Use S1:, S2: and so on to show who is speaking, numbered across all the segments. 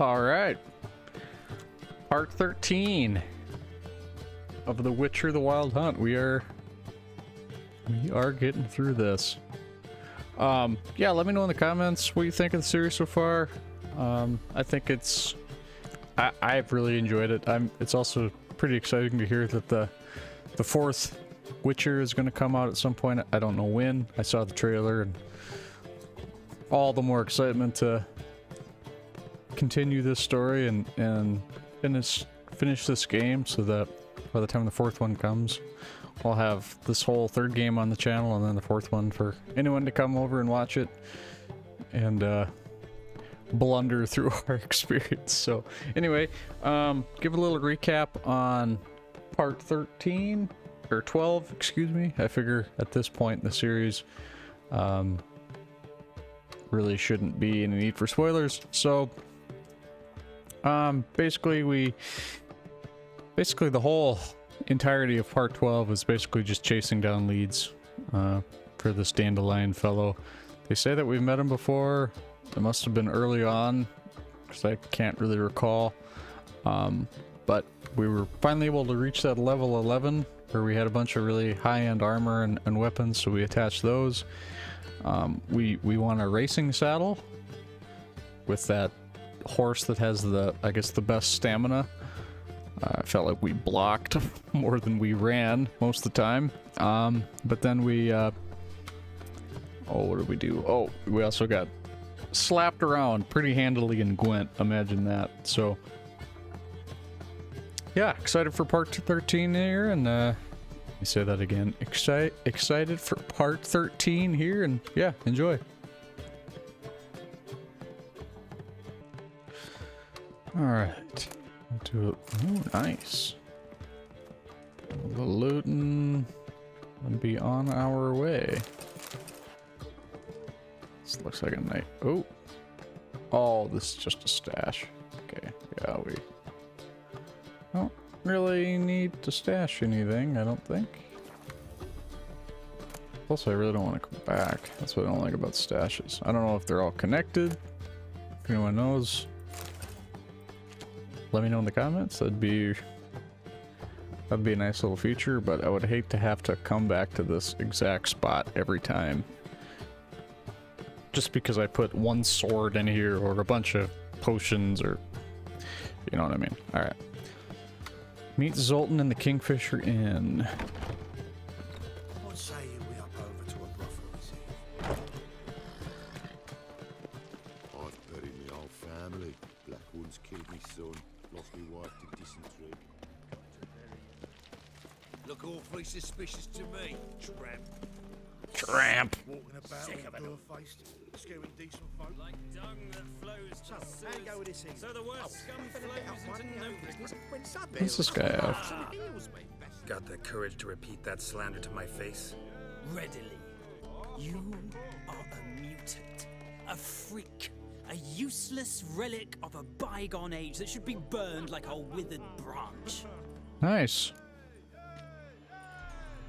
S1: All right. Part 13 of The Witcher: The Wild Hunt. We are getting through this. Yeah, let me know in the comments what you think of the series so far. I think I've really enjoyed it. It's also pretty exciting to hear that the fourth Witcher is going to come out at some point. I don't know when. I saw the trailer, and all the more excitement to continue this story and finish this game, so that by the time the fourth one comes, I'll have this whole third game on the channel, and then the fourth one for anyone to come over and watch it and blunder through our experience. So anyway, give a little recap on part 13 or 12, excuse me. I figure at this point in the series, really shouldn't be any need for spoilers. So basically the whole entirety of part 12 is basically just chasing down leads for this dandelion fellow. They say that we've met him before. It must have been early on, because I can't really recall. But we were finally able to reach that level 11 where we had a bunch of really high-end armor and weapons, so we attached those. We want a racing saddle with that horse that has I guess the best stamina. I felt like we blocked more than we ran most of the time. But then what did we do? Oh, we also got slapped around pretty handily in Gwent. Imagine that. So yeah, excited for part 13 here, and let me say that again. Excited for part 13 here, and yeah, enjoy. All right. Do it. Oh, nice. A little looting and be on our way. This looks like a night. Oh, this is just a stash. Okay, yeah, we don't really need to stash anything, I don't think. Plus, I really don't want to come back. That's what I don't like about stashes. I don't know if they're all connected. If anyone knows, let me know in the comments. That'd be a nice little feature, but I would hate to have to come back to this exact spot every time just because I put one sword in here or a bunch of potions, or you know what I mean. All right, meet Zoltan in the Kingfisher Inn.
S2: What say we up over to a brothel this evening?
S3: I've buried me whole family. Blackwood's killed me son, lost me wife to dysentery.
S2: Look awfully suspicious to me, tramp.
S1: Tramp.
S2: Walking about door-faced, scaring decent folk.
S4: Like dung that flows to
S2: So, how you go with this evening?
S4: So the worst scum flows into nowhere.
S1: What's this guy have?
S5: Got the courage to repeat that slander to my face?
S4: Readily. You are a mutant, a freak, a useless relic of a bygone age that should be burned like a withered branch.
S1: Nice.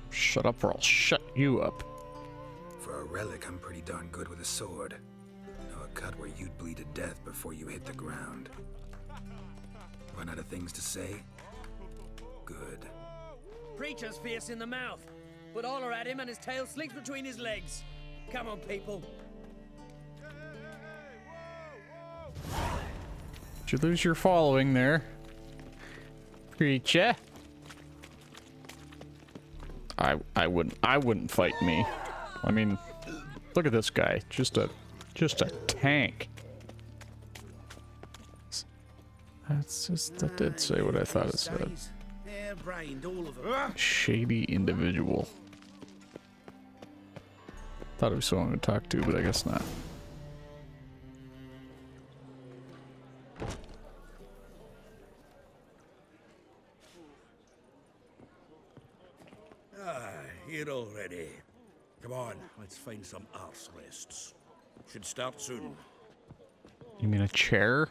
S1: Shut up or I'll shut you up.
S5: For a relic, I'm pretty darn good with a sword. Know a cut where you'd bleed to death before you hit the ground. Run out of things to say? Good.
S4: Preacher's fierce in the mouth, but holler at him and his tail slinks between his legs. Come on, people.
S1: Did you lose your following there, Preacher? I wouldn't fight me. I mean, look at this guy. Just a tank. That did say what I thought it said.
S2: Hair-brained, all of them.
S1: Shady individual. Thought it was someone to talk to, but I guess not.
S2: Here already. Come on, let's find some arse rests. Should start soon.
S1: You mean a chair?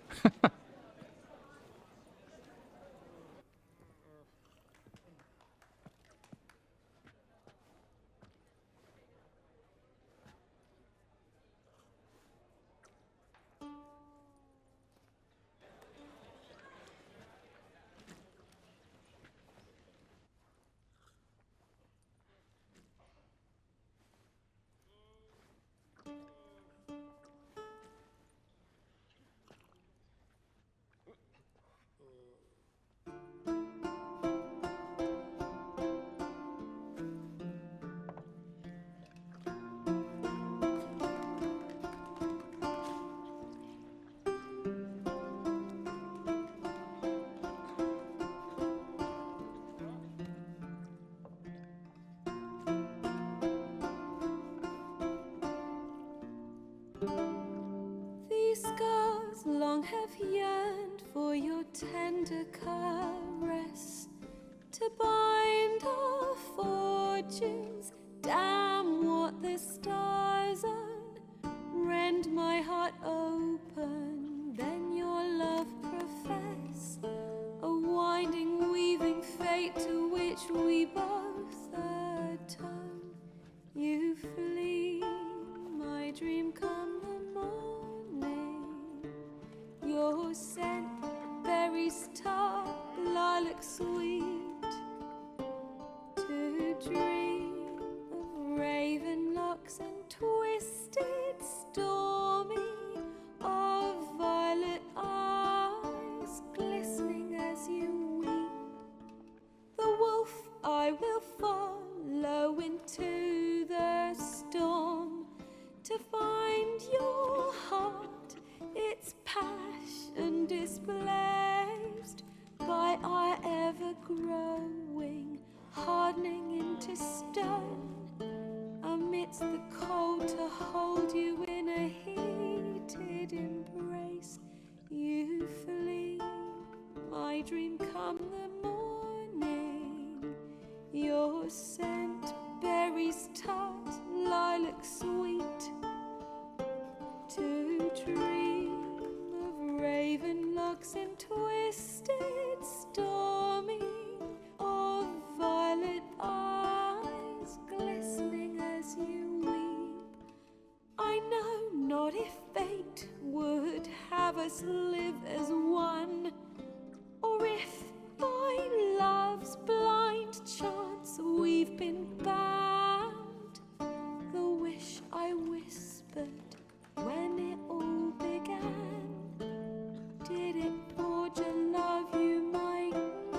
S6: stars long have yearned for your tender caress, to bind our fortunes. Damn what the stars own. Rend my heart open, then your love profess. A winding, weaving fate to which we both atone. You flee, my dream come the morning. Your scent, berries tart, lilac sweet. To dream of raven locks and twisted, stormy, of violet eyes glistening as you weep. The wolf I will follow into the storm, to find your heart, its passion displaced by our ever-growing, hardening into stone. Amidst the cold, to hold you in a heated embrace. You flee, my dream come the morning. Your scent, berries tart, lilac sweet. To dream of raven locks and twisted, stormy, of violet eyes glistening as you weep. I know not if fate would have us live as one, or if by love's blind chance we've been bound. The wish I whispered when it all began, did it forge a love you might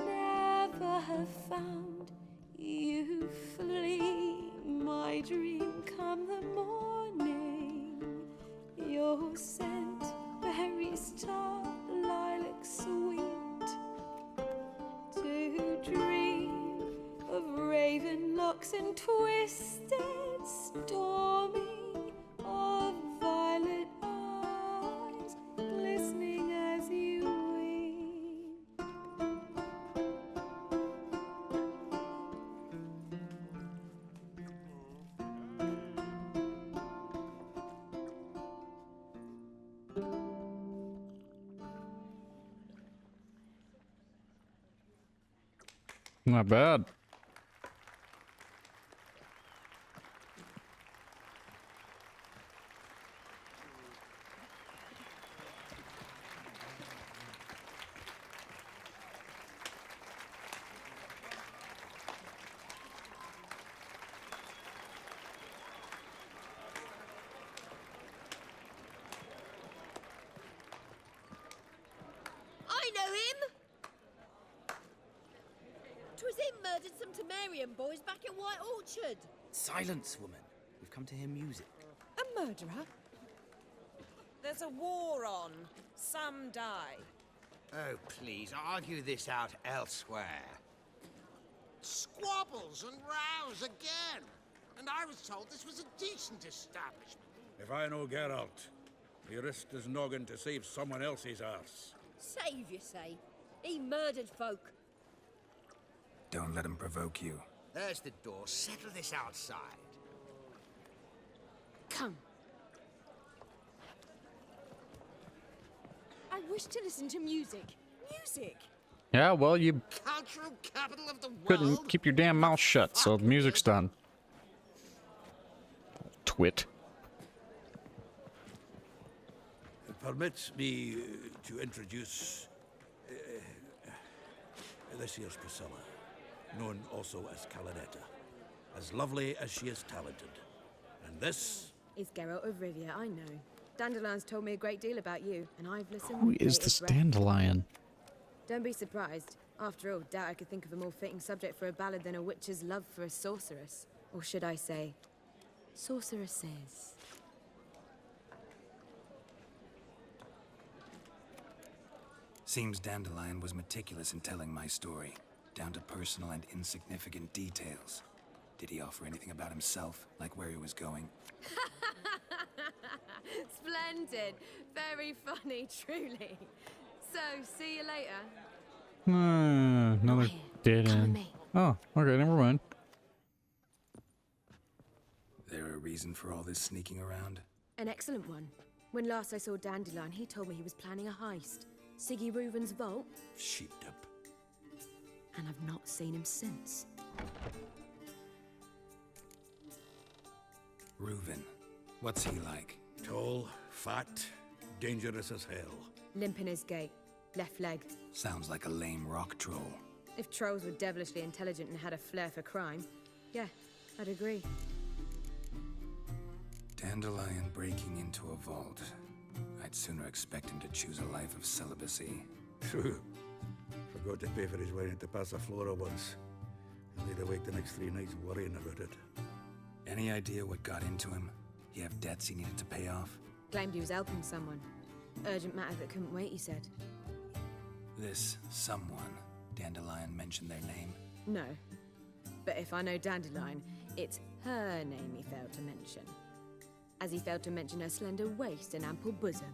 S6: never have found? You flee, my dream come the morning. Your scent, berries tart, lilac sweet. To dream of raven locks and twisted, stormy, of violet eyes glistening as you weep.
S1: Not bad.
S7: I know him! 'Twas him murdered some Temerian boys back at White Orchard.
S8: Silence, woman. We've come to hear music.
S9: A murderer? There's a war on. Some die.
S10: Oh, please, argue this out elsewhere. Squabbles and rows again. And I was told this was a decent establishment.
S2: If I know Geralt, he risked his noggin to save someone else's arse.
S7: Save, you say? He murdered folk.
S5: Don't let him provoke you.
S10: There's the door. Settle this outside.
S9: Come. I wish to listen to music. Music!
S1: Yeah, well, you
S10: Cultural capital of the world.
S1: couldn't keep your damn mouth shut, so the music's done. Twit.
S2: Permit me to introduce this here's Priscilla, known also as Calinetta, as lovely as she is talented. And this
S11: is Geralt of Rivia, I know. Dandelion's told me a great deal about you, and I've listened.
S1: Who
S11: with
S1: is
S11: bated
S1: this
S11: breath.
S1: dandelion?
S11: Don't be surprised. After all, doubt I could think of a more fitting subject for a ballad than a witch's love for a sorceress. Or should I say, sorceresses.
S5: Seems Dandelion was meticulous in telling my story, down to personal and insignificant details. Did he offer anything about himself, like where he was going?
S11: Splendid. Very funny, truly. So, see you later.
S1: Another dead end. Oh, okay, never mind.
S5: There a reason for all this sneaking around?
S11: An excellent one. When last I saw Dandelion, he told me he was planning a heist. Siggy Reuven's vault.
S2: Sheeped up.
S11: And I've not seen him since.
S5: Reuven. What's he like?
S2: Tall, fat, dangerous as hell.
S11: Limp in his gait. Left leg.
S5: Sounds like a lame rock troll.
S11: If trolls were devilishly intelligent and had a flair for crime, yeah, I'd agree.
S5: Dandelion breaking into a vault. I'd sooner expect him to choose a life of celibacy.
S2: True. Forgot to pay for his wedding to Passaflora once. And laid awake the next 3 nights worrying about it.
S5: Any idea what got into him? He have debts he needed to pay off?
S11: Claimed he was helping someone. Urgent matter that couldn't wait, he said.
S5: This someone, Dandelion mentioned their name?
S11: No. But if I know Dandelion, it's her name he failed to mention. As he failed to mention her slender waist and ample bosom.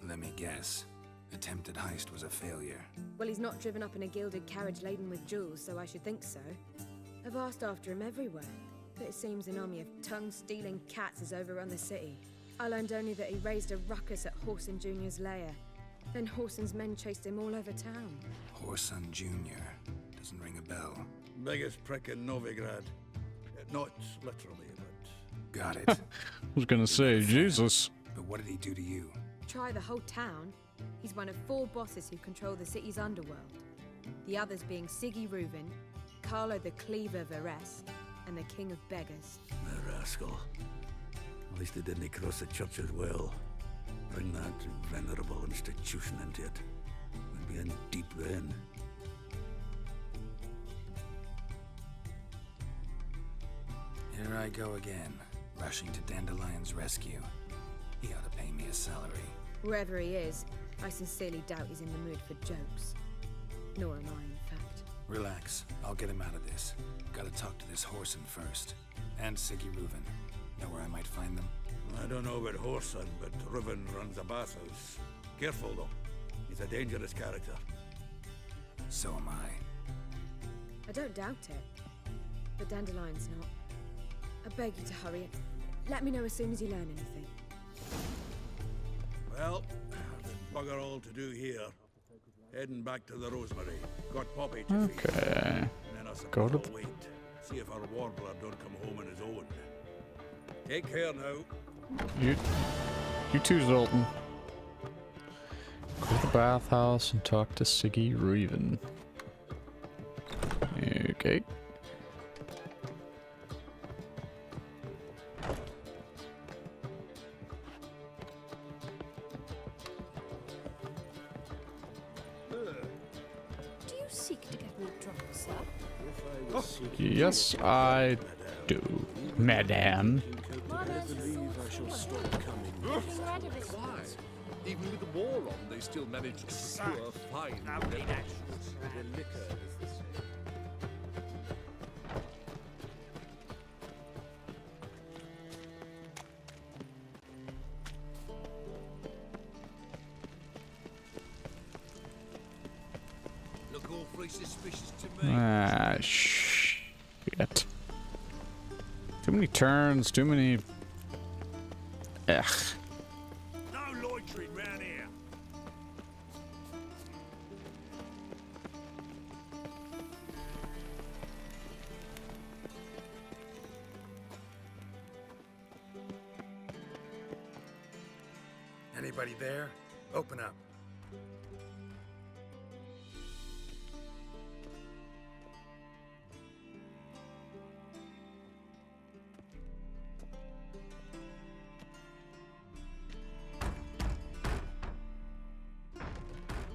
S5: Let me guess. Attempted heist was a failure.
S11: Well, he's not driven up in a gilded carriage laden with jewels, so I should think so. I've asked after him everywhere, but it seems an army of tongue-stealing cats has overrun the city. I learned only that he raised a ruckus at Whoreson Jr.'s lair. Then Whoreson's men chased him all over town.
S5: Whoreson Jr. Doesn't ring a bell.
S2: Biggest prick in Novigrad. Not literally, but...
S5: Got it.
S1: I was gonna say, Jesus.
S5: But what did he do to you?
S11: Try the whole town. He's one of 4 bosses who control the city's underworld. The others being Siggy Reuven, Carlo the Cleaver Varese, and the King of Beggars.
S2: The rascal. At least he didn't cross the church as well. Bring that venerable institution into it. We'd be in deep then.
S5: Here I go again, rushing to Dandelion's rescue. He ought to pay me a salary.
S11: Wherever he is, I sincerely doubt he's in the mood for jokes. Nor am I, in fact.
S5: Relax, I'll get him out of this. Gotta talk to this Whoreson first. And Siggy Reuven. Know where I might find them?
S2: I don't know about Whoreson, but Reuven runs a bathhouse. Careful, though. He's a dangerous character.
S5: So am I.
S11: I don't doubt it. But Dandelion's not. I beg you to hurry. Let me know as soon as you learn anything.
S2: Well, there's bugger all to do here. Heading back to the Rosemary. Got Poppy to feed.
S1: Okay.
S2: And then I
S1: Go
S2: suppose
S1: to
S2: I'll wait. See if our warbler don't come home on his own. Take care now.
S1: You too, Zoltan. Go to the bathhouse and talk to Siggy Reuven. Okay.
S7: Do you seek to get me drunk, sir?
S1: Yes, I do, madame.
S12: Why? Even with the war on, they still manage to procure fine beverages. Their liquor is the same.
S10: Look awfully suspicious to me.
S1: Ah, shit. Too many turns, too many... Ugh.
S10: No loitering round here.
S5: Anybody there? Open up.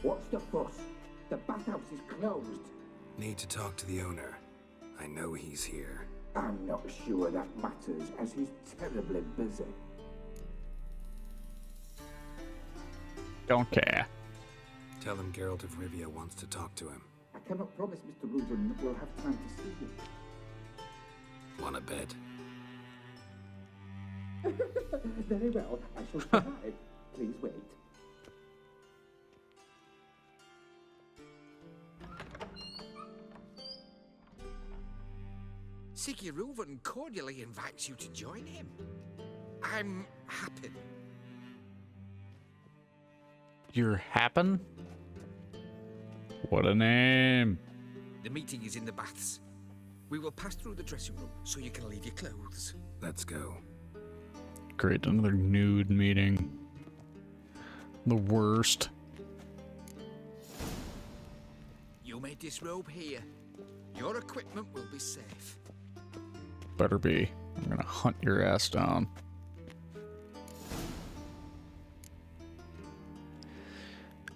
S13: What's the fuss? The bathhouse is closed.
S5: Need to talk to the owner. I know he's here.
S13: I'm not sure that matters, as he's terribly busy.
S1: Don't care.
S5: Tell him Geralt of Rivia wants to talk to him.
S13: I cannot promise Mr. Reuven that we'll have time to see you.
S5: Wanna bet?
S13: Very well, I shall try. Please wait.
S5: Siggy Reuven cordially invites you to join him. I'm happy.
S1: You're happen? What a name.
S5: The meeting is in the baths. We will pass through the dressing room so you can leave your clothes. Let's go.
S1: Great, another nude meeting. The worst.
S5: You may disrobe here. Your equipment will be safe.
S1: Better be. I'm gonna hunt your ass down.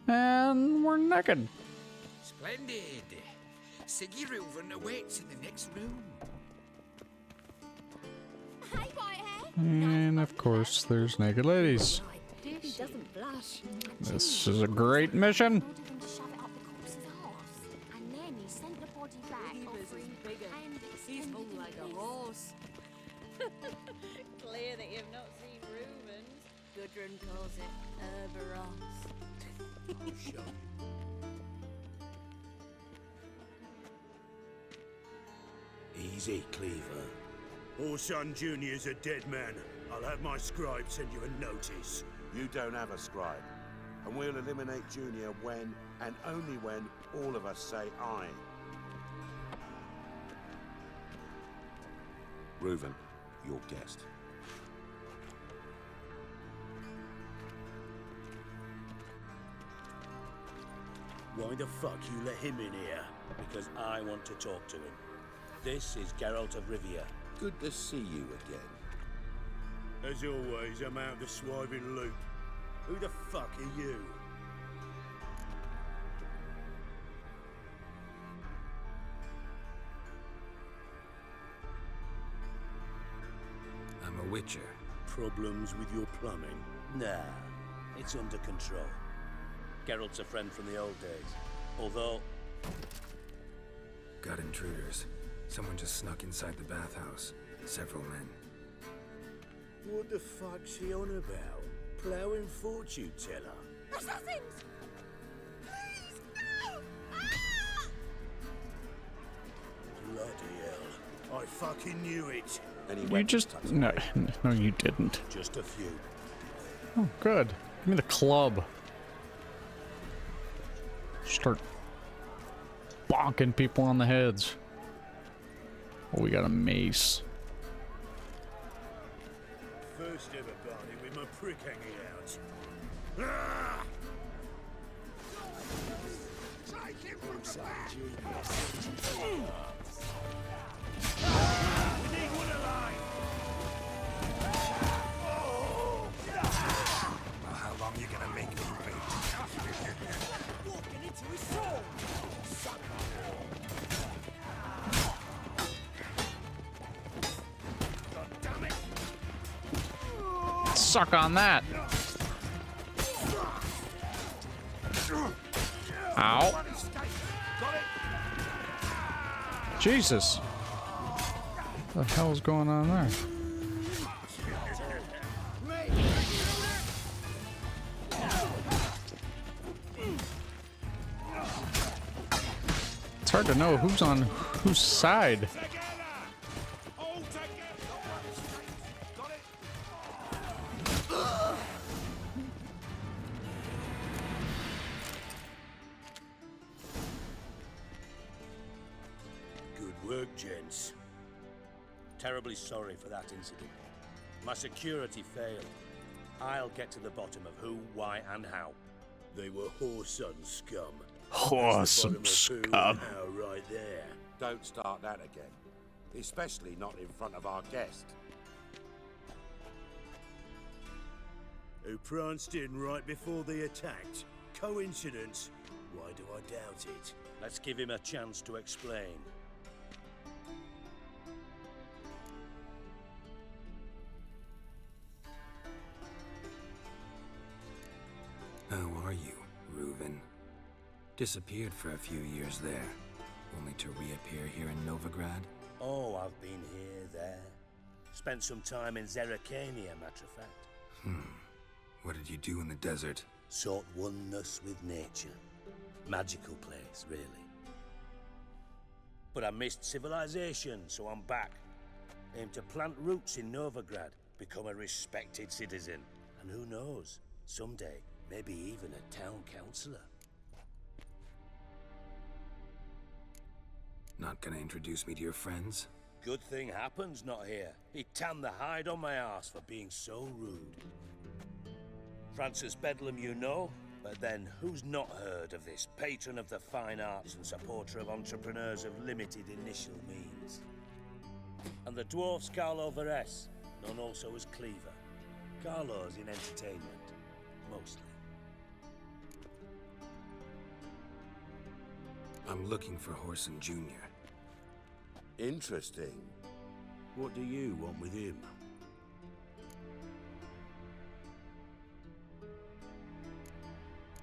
S1: And we're naked.
S5: Splendid. Siggy Reuven awaits in the next room.
S7: Hey, Whitehair.
S1: And of course, there's naked ladies.
S7: He doesn't blush.
S1: This is a great mission.
S7: And then he sent the body back.
S6: He's hung like a horse.
S9: Clear that you've not seen Reuven's.
S6: Gudrun calls it Herberos.
S14: Easy, Cleaver. Orson Jr.'s a dead man. I'll have my scribe send you a notice.
S3: You don't have a scribe. And we'll eliminate Junior when, and only when, all of us say aye. Reuven, your guest.
S14: Why the fuck you let him in here?
S15: Because I want to talk to him. This is Geralt of Rivia.
S3: Good to see you again.
S14: As always, I'm out the swiving loop. Who the fuck are you?
S5: I'm a witcher.
S14: Problems with your plumbing?
S15: Nah, it's under control. Geralt's a friend from the old days. Although...
S5: Got intruders. Someone just snuck inside the bathhouse. Several men.
S14: What the fuck's he on about? Plowing fortune teller?
S7: Assassins! Please, no! Ah!
S14: Bloody hell. I fucking knew it.
S1: You just... No, you didn't.
S14: Just a few.
S1: Oh, good. Give me the club. Start bonking people on the heads. Oh, we got a mace.
S14: First ever party with my prick hanging out. Ah!
S10: Take him from the back!
S14: We need one alive!
S5: Well, how long you gonna make me wait?
S10: Walking into his soul!
S14: God damn it!
S1: Suck on that. Ow. Jesus. What the hell is going on there? It's hard to know who's on whose side.
S14: Good work, gents.
S15: Terribly sorry for that incident. My security failed. I'll get to the bottom of who, why, and how.
S14: They were whoreson scum.
S1: Whoreson
S14: That's the bottom of who
S1: scum.
S14: and how right there.
S3: Don't start that again. Especially not in front of our guest.
S14: Who pranced in right before they attacked. Coincidence? Why do I doubt it?
S15: Let's give him a chance to explain.
S5: How are you, Reuven? Disappeared for a few years there, only to reappear here in Novigrad?
S15: Oh, I've been here, there. Spent some time in Zerrikania, matter of fact.
S5: What did you do in the desert?
S15: Sought oneness with nature. Magical place, really. But I missed civilization, so I'm back. Aim to plant roots in Novigrad, become a respected citizen. And who knows, someday, maybe even a town councillor.
S5: Not gonna introduce me to your friends?
S15: Good thing happens not here. He tanned the hide on my ass for being so rude. Francis Bedlam you know, but then who's not heard of this patron of the fine arts and supporter of entrepreneurs of limited initial means? And the dwarf's Carlo Veres, known also as Cleaver. Carlo's in entertainment, mostly.
S5: I'm looking for Horson Jr.
S3: Interesting. What do you want with him?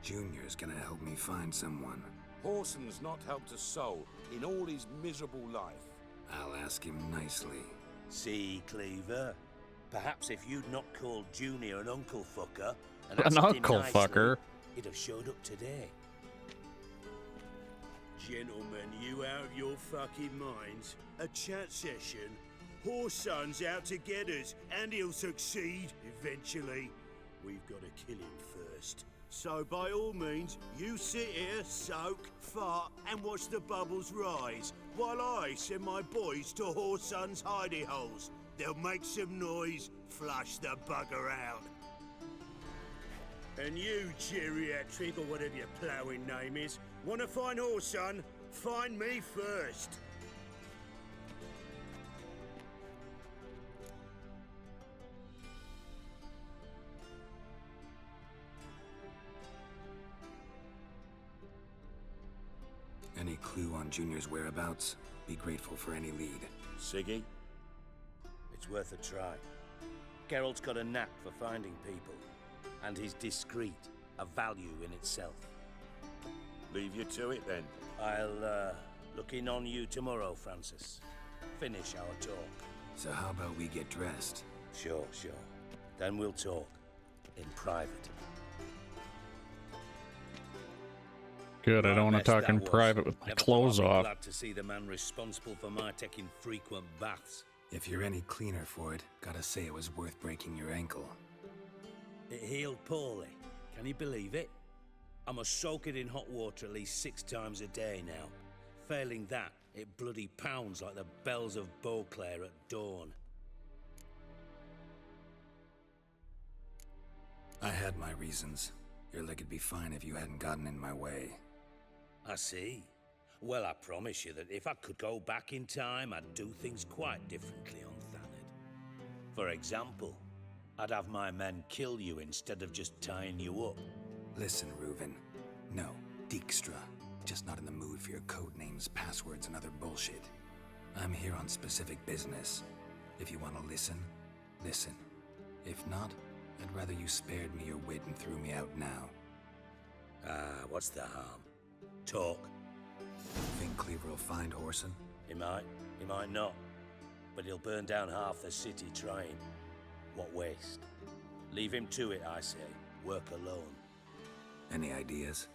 S5: Junior's gonna help me find someone.
S3: Horson's not helped a soul in all his miserable life.
S5: I'll ask him nicely.
S15: See, Cleaver? Perhaps if you'd not called Junior an uncle fucker and
S1: An
S15: asked him
S1: uncle
S15: nicely,
S1: fucker?
S15: he'd have showed up today.
S14: Gentlemen, you out of your fucking minds? A chat session? Horson's out to get us, and he'll succeed eventually. We've got to kill him first. So by all means, you sit here, soak, fart, and watch the bubbles rise, while I send my boys to Horson's hidey holes. They'll make some noise, flush the bugger out. And you, geriatric, or whatever your ploughing name is, want to find Horson? Find me first.
S5: Any clue on Junior's whereabouts? Be grateful for any lead.
S15: Siggy? It's worth a try. Geralt's got a knack for finding people. And he's discreet, a value in itself.
S3: Leave you to it then.
S15: I'll, look in on you tomorrow, Francis. Finish our talk.
S5: So how about we get dressed?
S15: Sure. Then we'll talk. In private.
S1: Good, I don't want to talk in private with my clothes off.
S15: Glad to see the man responsible for my taking frequent baths.
S5: If you're any cleaner for it, gotta say it was worth breaking your ankle.
S15: It healed poorly. Can you believe it? I must soak it in hot water at least 6 times a day now. Failing that, it bloody pounds like the bells of Beauclair at dawn.
S5: I had my reasons. Your leg would be fine if you hadn't gotten in my way.
S15: I see. Well, I promise you that if I could go back in time, I'd do things quite differently on Thanedd. For example, I'd have my men kill you instead of just tying you up.
S5: Listen, Reuven. No, Dijkstra. Just not in the mood for your code names, passwords, and other bullshit. I'm here on specific business. If you want to listen, listen. If not, I'd rather you spared me your wit and threw me out now.
S15: What's the harm? Talk.
S5: Think Cleaver will find Horson?
S15: He might not. But he'll burn down half the city trying. What waste? Leave him to it, I say. Work alone.
S5: Any ideas?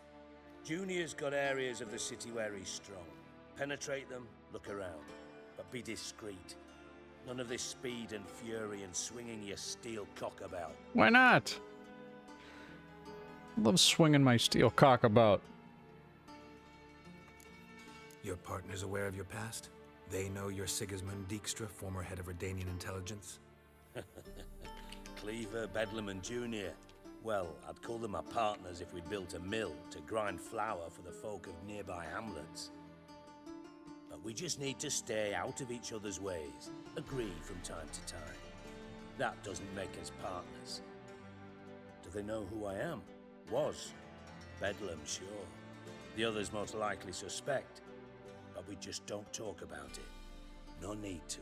S15: Junior's got areas of the city where he's strong. Penetrate them, look around. But be discreet. None of this speed and fury and swinging your steel cock about.
S1: Why not? I love swinging my steel cock about.
S5: Your partner's aware of your past? They know you're Sigismund Dijkstra, former head of Redanian intelligence?
S15: Cleaver, Bedlam, and Junior. Well, I'd call them my partners if we'd built a mill to grind flour for the folk of nearby hamlets. But we just need to stay out of each other's ways, agree from time to time. That doesn't make us partners. Do they know who I am? Was. Bedlam, sure. The others most likely suspect. But we just don't talk about it. No need to.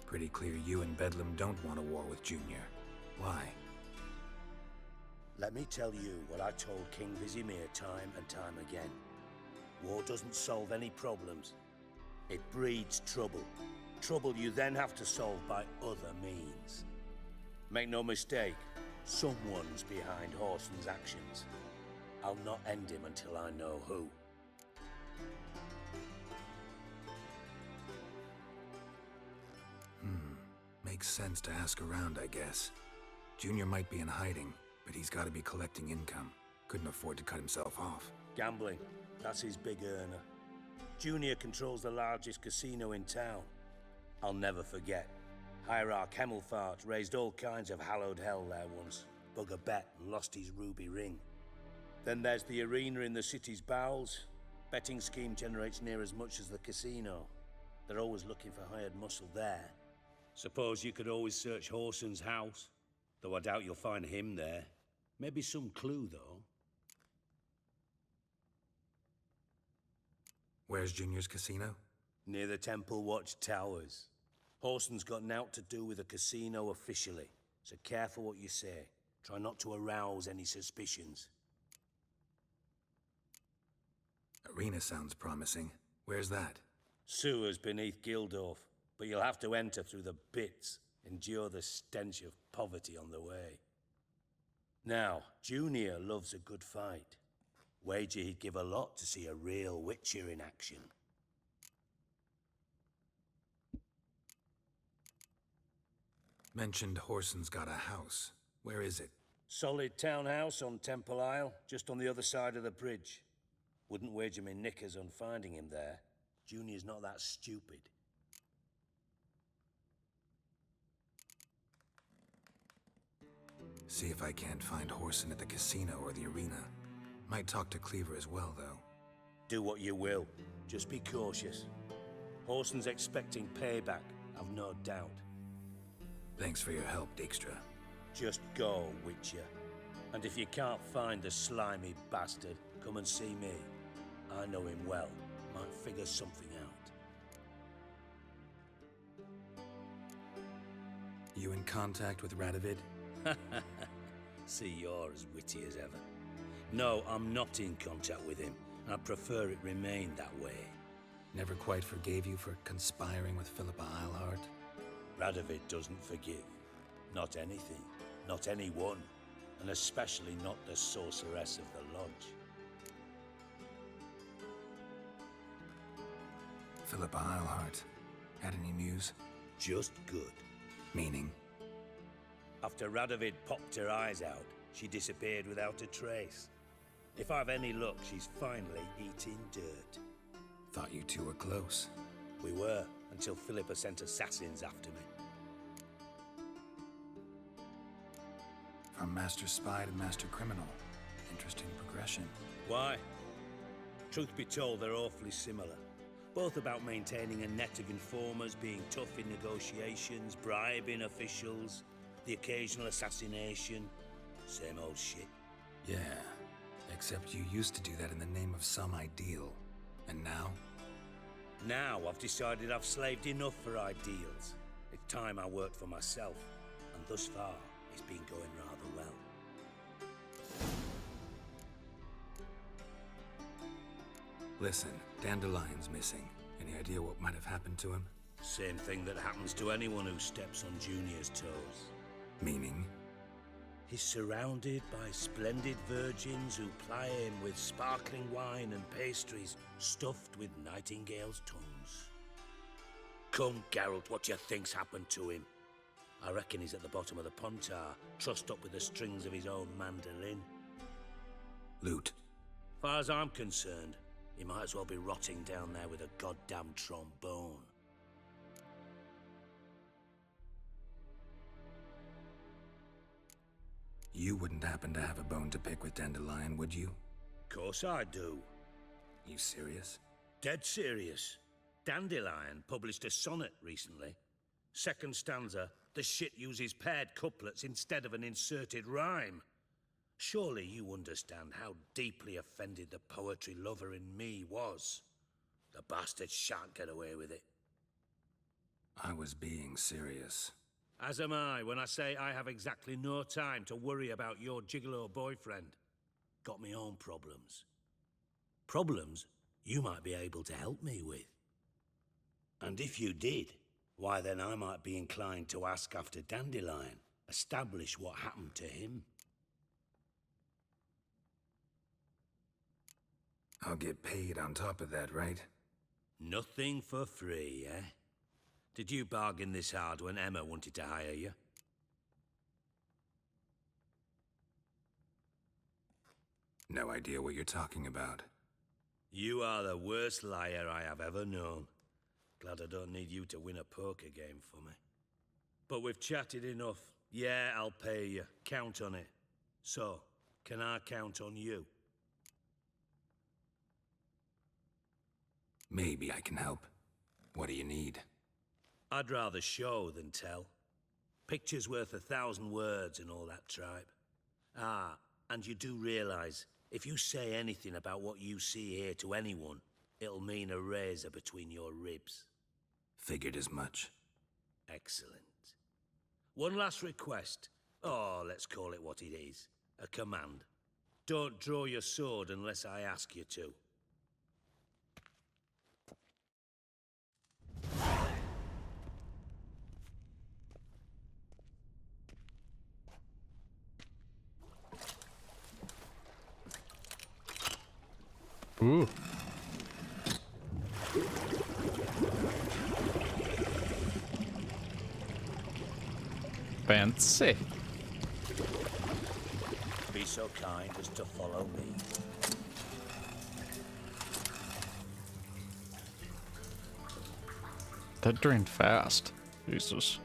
S5: Pretty clear you and Bedlam don't want a war with Junior. Why?
S15: Let me tell you what I told King Vizimir time and time again. War doesn't solve any problems. It breeds trouble. Trouble you then have to solve by other means. Make no mistake, someone's behind Horson's actions. I'll not end him until I know who.
S5: Makes sense to ask around, I guess. Junior might be in hiding, but he's got to be collecting income. Couldn't afford to cut himself off.
S15: Gambling, that's his big earner. Junior controls the largest casino in town. I'll never forget. Hierarch Hemmelfart raised all kinds of hallowed hell there once. Bug a bet and lost his ruby ring. Then there's the arena in the city's bowels. Betting scheme generates near as much as the casino. They're always looking for hired muscle there. Suppose you could always search Horson's house. Though I doubt you'll find him there. Maybe some clue, though.
S5: Where's Junior's casino?
S15: Near the Temple Watch Towers. Horson's got naught to do with the casino officially, so careful what you say. Try not to arouse any suspicions.
S5: Arena sounds promising. Where's that?
S15: Sewers beneath Gildorf, but you'll have to enter through the bits, endure the stench of poverty on the way. Now, Junior loves a good fight. Wager he'd give a lot to see a real Witcher in action.
S5: Mentioned Horson's got a house. Where is it?
S15: Solid townhouse on Temple Isle, just on the other side of the bridge. Wouldn't wager me knickers on finding him there. Junior's not that stupid.
S5: See if I can't find Horson at the casino or the arena. Might talk to Cleaver as well, though.
S15: Do what you will. Just be cautious. Horson's expecting payback, I've no doubt.
S5: Thanks for your help, Dijkstra.
S15: Just go, Witcher. And if you can't find the slimy bastard, come and see me. I know him well. Might figure something out.
S5: You in contact with Radovid?
S15: See, you're as witty as ever. No, I'm not in contact with him. I'd prefer it remained that way.
S5: Never quite forgave you for conspiring with Philippa Eilhart?
S15: Radovid doesn't forgive. Not anything. Not anyone. And especially not the sorceress of the Lodge.
S5: Philippa Eilhart. Had any news?
S15: Just good.
S5: Meaning?
S15: After Radovid popped her eyes out, she disappeared without a trace. If I've any luck, she's finally eating dirt.
S5: Thought you two were close.
S15: We were, until Philippa sent assassins after me.
S5: From Master Spy to Master Criminal. Interesting progression.
S15: Why? Truth be told, they're awfully similar. Both about maintaining a net of informers, being tough in negotiations, bribing officials, the occasional assassination. Same old shit.
S5: Yeah, except you used to do that in the name of some ideal. And now?
S15: Now I've decided I've slaved enough for ideals. It's time I worked for myself. And thus far, it's been going rather well.
S5: Listen, Dandelion's missing. Any idea what might have happened to him?
S15: Same thing that happens to anyone who steps on Junior's toes.
S5: Meaning?
S15: He's surrounded by splendid virgins who ply him with sparkling wine and pastries stuffed with nightingales' tongues. Come, Geralt, what do you think's happened to him? I reckon he's at the bottom of the Pontar, trussed up with the strings of his own mandolin.
S5: Loot.
S15: Far as I'm concerned, he might as well be rotting down there with a goddamn trombone.
S5: You wouldn't happen to have a bone to pick with Dandelion, would you?
S15: Course I do.
S5: You serious?
S15: Dead serious. Dandelion published a sonnet recently. Second stanza, the shit uses paired couplets instead of an inserted rhyme. Surely you understand how deeply offended the poetry lover in me was. The bastard shan't get away with it.
S5: I was being serious.
S15: As am I when I say I have exactly no time to worry about your gigolo boyfriend. Got me own problems. Problems you might be able to help me with. And if you did, why then I might be inclined to ask after Dandelion, establish what happened to him.
S5: I'll get paid on top of that, right?
S15: Nothing for free, eh? Did you bargain this hard when Emma wanted to hire you?
S5: No idea what you're talking about.
S15: You are the worst liar I have ever known. Glad I don't need you to win a poker game for me. But we've chatted enough. Yeah, I'll pay you. Count on it. So, can I count on you?
S5: Maybe I can help. What do you need?
S15: I'd rather show than tell. Picture's worth 1,000 words and all that tripe. Ah, and you do realize, if you say anything about what you see here to anyone, it'll mean a razor between your ribs.
S5: Figured as much.
S15: Excellent. One last request. Oh, let's call it what it is. A command. Don't draw your sword unless I ask you to.
S1: Ooh. Fancy.
S15: Be so kind as to follow me.
S1: That drained fast. Jesus.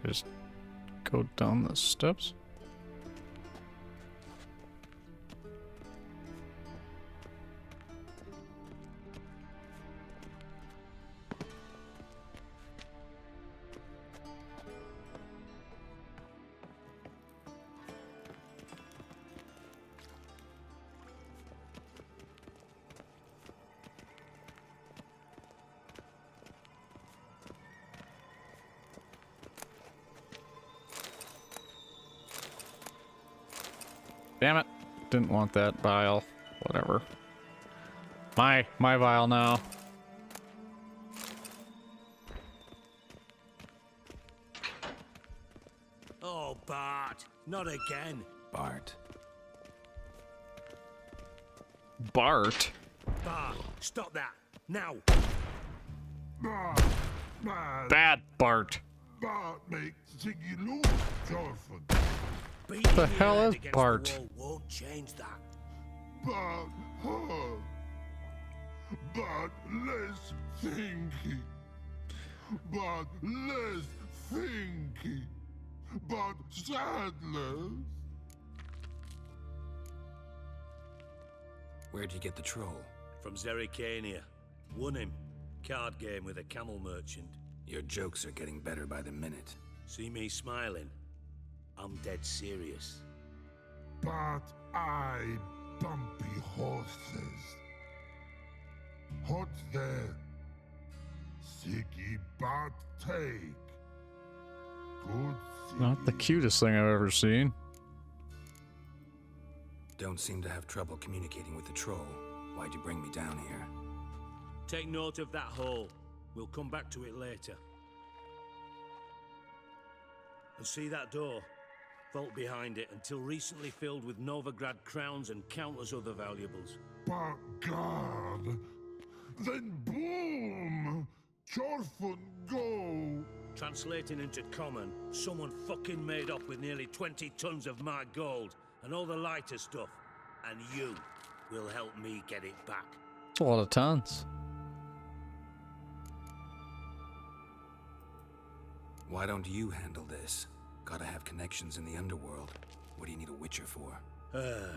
S1: Just go down the steps. Damn it. Didn't want that vial. Whatever. My vial now.
S15: Oh, Bart. Not again.
S5: Bart.
S1: Bart?
S15: Bart, stop that. Now.
S1: Bad Bart.
S16: Bart makes Ziggy lose, Jorford.
S15: Beating
S1: The
S15: your
S1: hell
S15: head
S1: is
S15: against
S1: Bart?
S15: the wall won't change that.
S16: Bart hard. Bart less thinky. Bart less thinky. Bart sadless.
S5: Where'd you get the troll?
S15: From Zerrikania. Won him. Card game with a camel merchant.
S5: Your jokes are getting better by the minute.
S15: See me smiling? I'm dead serious.
S16: Bart eye bumpy horses. Hot there. Ziggy Bart take. Good Ziggy.
S1: Not the cutest thing I've ever seen.
S5: Don't seem to have trouble communicating with the troll. Why'd you bring me down here?
S15: Take note of that hole. We'll come back to it later. And see that door? Vault behind it, until recently filled with Novigrad crowns and countless other valuables.
S16: But God, then boom! Chorfun go!
S15: Translating into common, someone fucking made off with nearly 20 tons of my gold and all the lighter stuff. And you will help me get it back.
S1: It's a lot of tons.
S5: Why don't you handle this? Gotta have connections in the underworld. What do you need a witcher for?
S15: The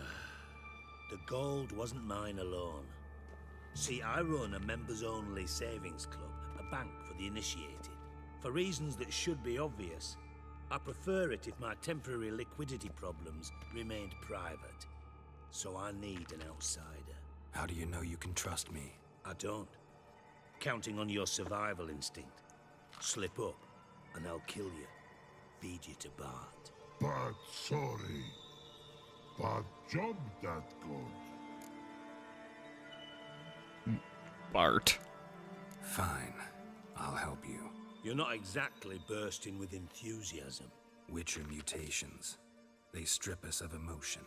S15: gold wasn't mine alone. See, I run a members-only savings club, a bank for the initiated. For reasons that should be obvious, I prefer it if my temporary liquidity problems remained private. So I need an outsider.
S5: How do you know you can trust me?
S15: I don't. Counting on your survival instinct. Slip up, and I'll kill you. Feed you to Bart.
S16: But sorry. But job that good.
S1: Bart.
S5: Fine. I'll help you.
S15: You're not exactly bursting with enthusiasm.
S5: Witcher mutations. They strip us of emotion.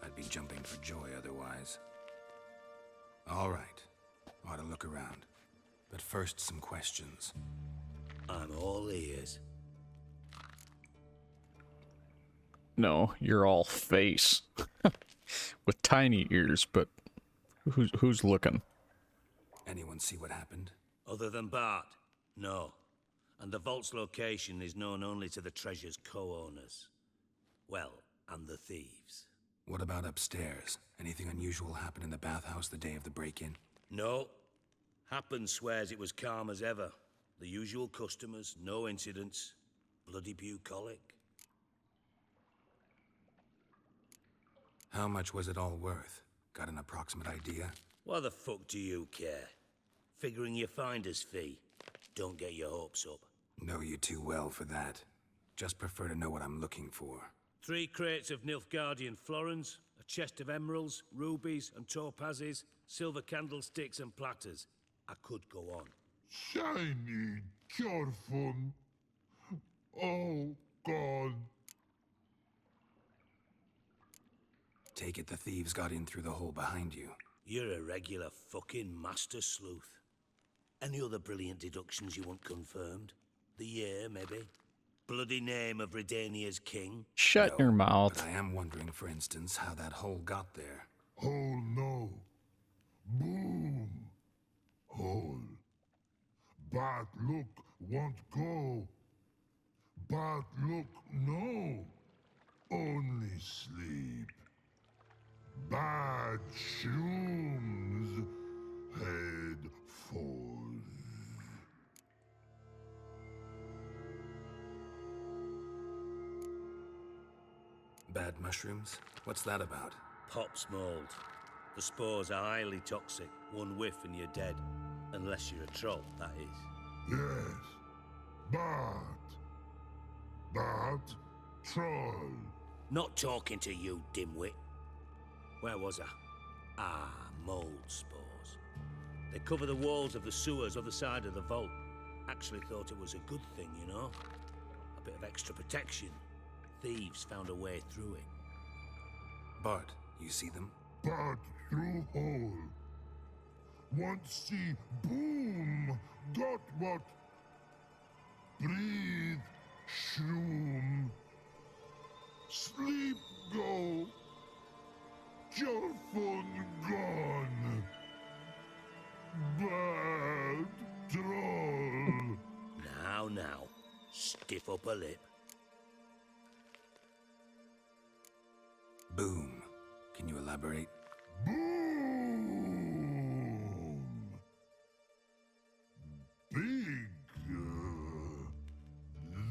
S5: I'd be jumping for joy otherwise. All right. Ought to look around. But first, some questions.
S15: I'm all ears.
S1: No, you're all face. With tiny ears, but who's looking?
S5: Anyone see what happened?
S15: Other than Bart? No. And the vault's location is known only to the treasure's co-owners. Well, and the thieves.
S5: What about upstairs? Anything unusual happen in the bathhouse the day of the break-in?
S15: No. Happen swears it was calm as ever. The usual customers, no incidents. Bloody bucolic.
S5: How much was it all worth? Got an approximate idea?
S15: Why the fuck do you care? Figuring your finder's fee. Don't get your hopes up.
S5: Know you too well for that. Just prefer to know what I'm looking for.
S15: 3 crates of Nilfgaardian florins, a chest of emeralds, rubies and topazes, silver candlesticks and platters. I could go on.
S16: Shiny, careful. Oh, God.
S5: Take it the thieves got in through the hole behind you.
S15: You're a regular fucking master sleuth. Any other brilliant deductions you want confirmed? The year, maybe? Bloody name of Redania's king?
S1: Shut your mouth.
S5: But I am wondering, for instance, how that hole got there.
S16: Hole no. Boom. Hole. But look, won't go. But look, no. Only sleep. Bad shrooms. Head falls.
S5: Bad mushrooms? What's that about?
S15: Pop's mold. The spores are highly toxic. One whiff and you're dead. Unless you're a troll, that is.
S16: Yes. But troll.
S15: Not talking to you, dimwit. Where was I? Ah, mold spores. They cover the walls of the sewers other side of the vault. Actually thought it was a good thing, you know? A bit of extra protection. Thieves found a way through it.
S5: Bart, you see them?
S16: But through hole. Want see boom. Got what? Breathe. Shroom. Sleep go. Your phone gone. Bad troll.
S15: Now. Stiff up a lip.
S5: Boom. Can you elaborate?
S16: Boom. Big.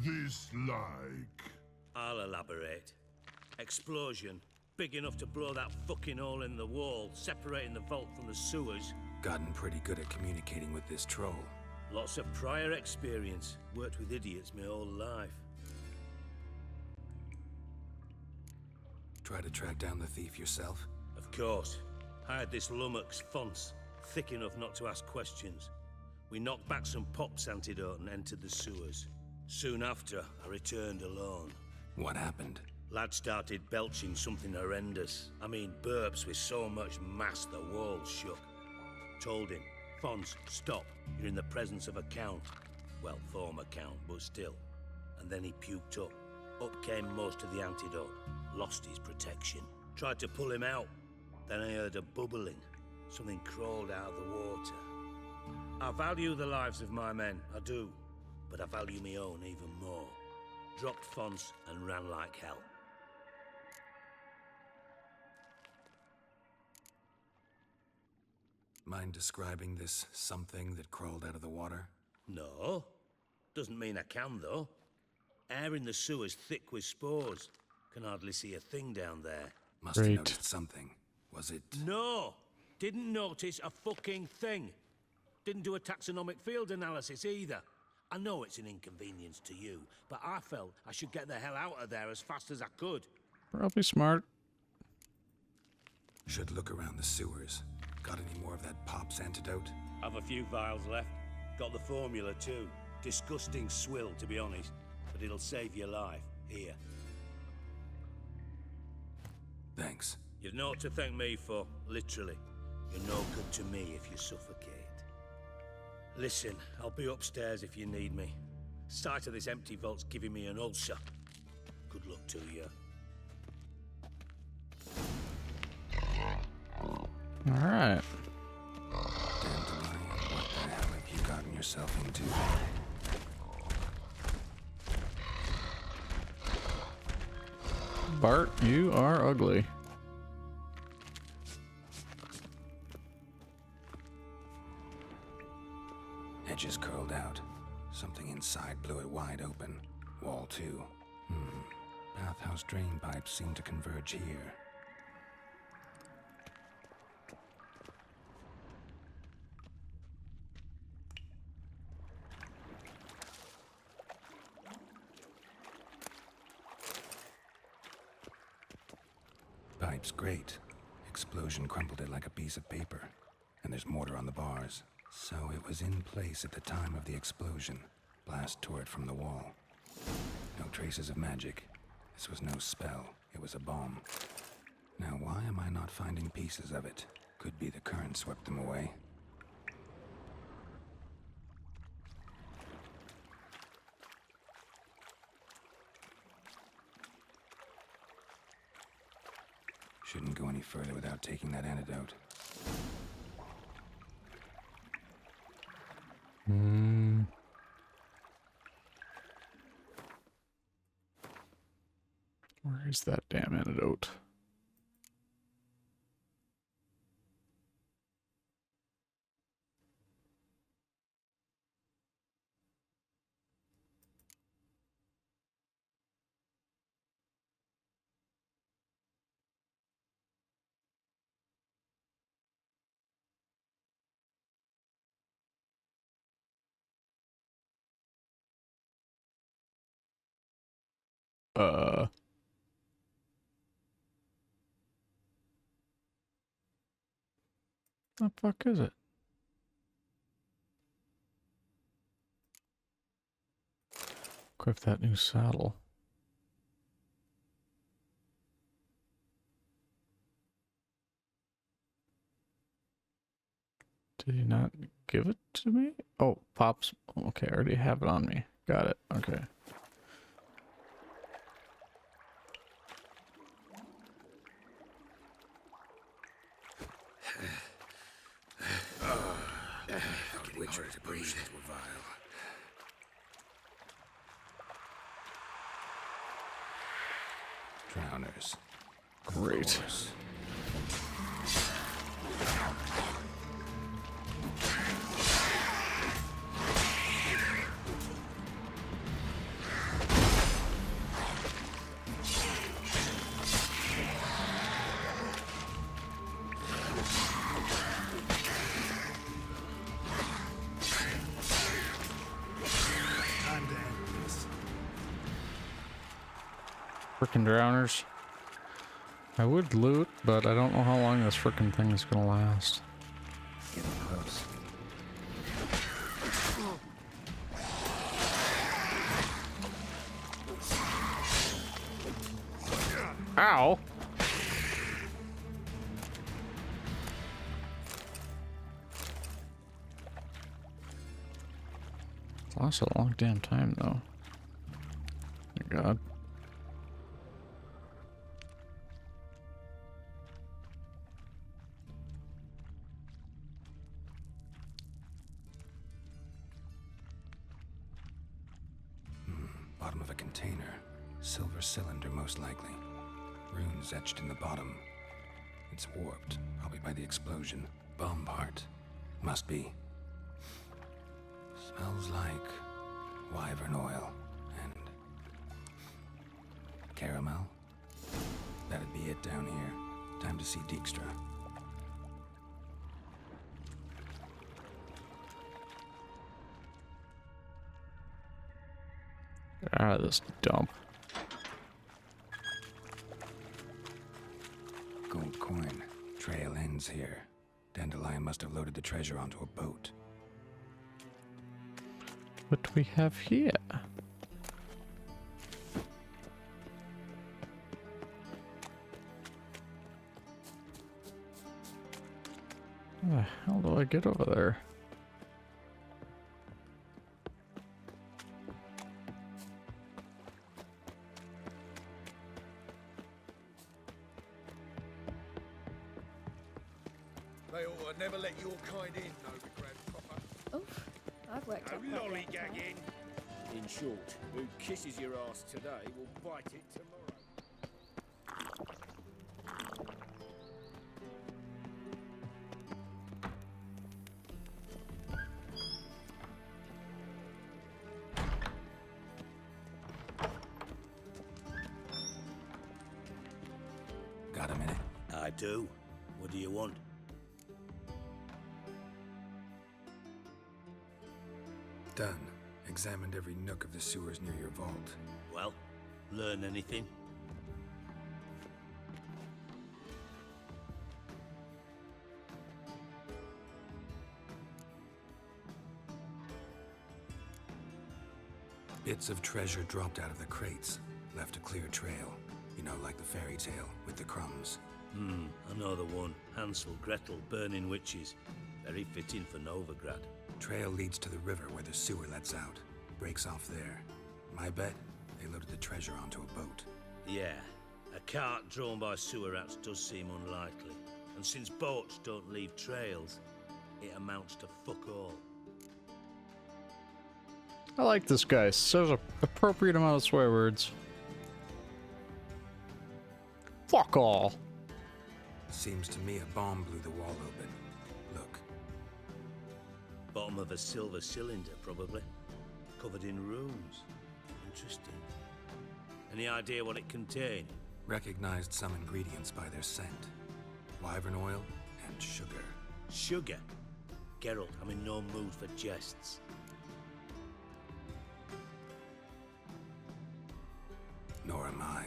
S16: This like.
S15: I'll elaborate. Explosion. Big enough to blow that fucking hole in the wall, separating the vault from the sewers.
S5: Gotten pretty good at communicating with this troll.
S15: Lots of prior experience. Worked with idiots my whole life.
S5: Try to track down the thief yourself?
S15: Of course. Hired this lummox, Fonce, thick enough not to ask questions. We knocked back some Pop's antidote and entered the sewers. Soon after, I returned alone.
S5: What happened?
S15: Lad started belching something horrendous. I mean, burps with so much mass the walls shook. Told him, Fonce, stop. You're in the presence of a count. Well, former count, but still. And then he puked up. Up came most of the antidote. Lost his protection. Tried to pull him out. Then I heard a bubbling. Something crawled out of the water. I value the lives of my men, I do. But I value my own even more. Dropped Fonce and ran like hell.
S5: Mind describing this something that crawled out of the water?
S15: No. Doesn't mean I can, though. Air in the sewer's thick with spores. Can hardly see a thing down there.
S5: Must have noticed something. Was it...
S15: No! Didn't notice a fucking thing. Didn't do a taxonomic field analysis either. I know it's an inconvenience to you, but I felt I should get the hell out of there as fast as I could.
S1: Probably smart.
S5: Should look around the sewers. Got any more of that Pop's antidote?
S15: Have a few vials left. Got the formula too. Disgusting swill, to be honest, but it'll save your life. Here.
S5: Thanks.
S15: You've naught to thank me for, literally. You're no good to me if you suffocate. Listen, I'll be upstairs if you need me. Sight of this empty vault's giving me an ulcer. Good luck to you.
S1: Alright.
S5: Dandelion, what the hell have you gotten yourself into?
S1: Bart, you are ugly.
S5: Edges curled out. Something inside blew it wide open. Wall too. Bathhouse drain pipes seem to converge here. Pipe's great. Explosion crumpled it like a piece of paper. And there's mortar on the bars. So it was in place at the time of the explosion. Blast tore it from the wall. No traces of magic. This was no spell. It was a bomb. Now why am I not finding pieces of it? Could be the current swept them away. Shouldn't go any further without taking that antidote.
S1: Where is that damn antidote? The fuck is it? Equip that new saddle. Did he not give it to me? Oh, Pops. Okay, I already have it on me. Got it. Okay.
S5: Witcher's breathings were vile. Drowners.
S1: Great. Frickin' drowners. I would loot, but I don't know how long this frickin' thing is gonna last.
S5: Getting close.
S1: Ow! It's lasted a long damn time though. Thank God.
S5: Bottom of a container. Silver cylinder, most likely. Runes etched in the bottom. It's warped, probably by the explosion. Bomb part. Must be. Smells like wyvern oil and caramel. That'd be it down here. Time to see Dijkstra.
S1: Get out of this dump.
S5: Gold coin. Trail ends here. Dandelion must have loaded the treasure onto a boat.
S1: What do we have here? How the hell do I get over there?
S12: They ought to never let your kind in, Novigrad proper.
S6: Oof, I've worked up
S14: No lollygagging. In short, who kisses your ass today will bite it tomorrow.
S5: Got a minute?
S15: I do. What do you want?
S5: Done. Examined every nook of the sewers near your vault.
S15: Well, learn anything?
S5: Bits of treasure dropped out of the crates. Left a clear trail. You know, like the fairy tale, with the crumbs.
S15: I know the one. Hansel, Gretel, burning witches. Very fitting for Novigrad.
S5: Trail leads to the river where the sewer lets out. Breaks off there. My bet, they loaded the treasure onto a boat.
S15: Yeah, a cart drawn by sewer rats does seem unlikely. And since boats don't leave trails, it amounts to fuck all.
S1: I like this guy. Says an appropriate amount of swear words. Fuck all.
S5: Seems to me a bomb blew the wall open. Look.
S15: Bottom of a silver cylinder, probably. Covered in runes. Interesting. Any idea what it contained?
S5: Recognized some ingredients by their scent. Wyvern oil and sugar.
S15: Sugar? Geralt, I'm in no mood for jests.
S5: Nor am I.